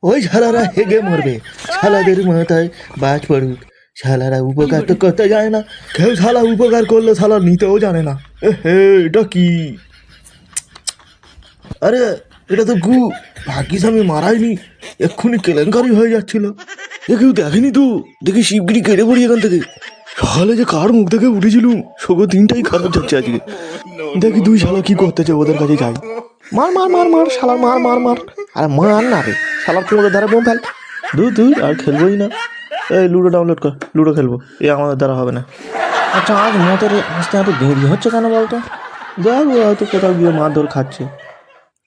ওই শালারা হেগে মরবে, শালাদের মাথায় বাজ পড়ুক। শালারা উপকার তো করতে যায় না, কেউ শালা উপকার করলে শালা নিতেও জানে না। এ হে, এটা কি? আরে এটা তো গু, ভাগ্যিস আমি মারাইনি, এক্ষুনি কেলেঙ্কারি হয়ে যাচ্ছিল। এ কেউ দেখেনি তো, দেখি শিবগিরি কেটে পড়ি এখান থেকে। সকালে যে কার মুখ থেকে উঠেছিলুম, সগো দিনটাই খারাপ যাচ্ছে আজকে। দেখি দুই শালা কি করতেছে, ওদের কাছে যাই। মার মার মার মার শালার, মার মার মার। আরে মার না রে শালার, তোমাদের দ্বারা বোম ফেল। দূর দূর, আর খেলবোই না। এই লুডো ডাউনলোড কর, লুডো খেলবো। এ আমাদের দ্বারা হবে না। আচ্ছা আজ মতের আসতে এত দেরি হচ্ছে কেন বলতো? দেখ ও হয়তো কোথাও গিয়ে মারধর খাচ্ছে।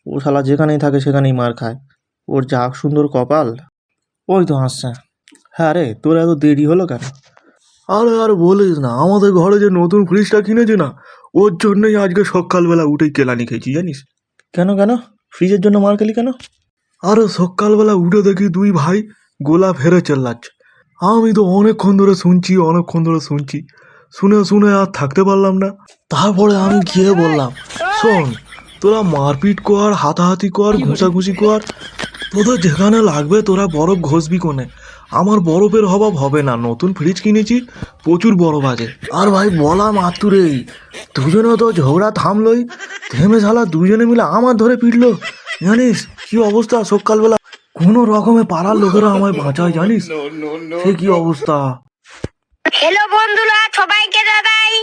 ও শালা যেখানেই থাকে সেখানেই মার খায়। ওর যা সুন্দর কপাল। ওই তো হাসছে। হ্যাঁ রে, তোর এত দেরি হলো কেন? আরে আর বলিস না, আমাদের ঘরে যে নতুন ফ্রিজটা কিনেছে না, ওর জন্যই আজকে সকালবেলা উঠেই কেলানি খেয়েছি জানিস। কেন কেন? ফ্রিজের জন্য মার খেলি কেন? আরে সকালবেলা উঠে দেখি দুই ভাই গোলা ফেরে চেল্লাচ্ছে। আমি তো অনেকক্ষণ ধরে শুনছি, শুনে শুনে আর থাকতে পারলাম না। তারপরে আমি গিয়ে বললাম, শোন, তোরা মারপিট কর, হাতাহাতি কর, ঘুষাঘুষি কর, তোদের যেখানে লাগবে তোরা বরফ ঘষবি কোনে। আমার বরফের অভাব হবে না, নতুন ফ্রিজ কিনেছি, প্রচুর বরফ আছে। আর ভাই বলা মাত্রই দুজনে তো ঝগড়া থামলই, থেমে শালা দুজনে মিলে আমার ধরে পিটলো। জানিস কি অবস্থা সকালবেলা? কোনো রকমে পাড়ার লোকেরা আমায় বাঁচায় জানিস, সে কি অবস্থা। হ্যালো বন্ধুরা, সবাইকে জানাই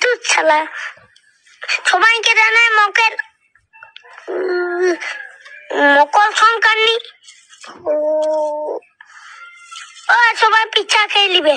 তুই শালা সবাইকে জানাই মকর সংক্রান্তি। ও সবাই পিঠা খেয়ে নিবে।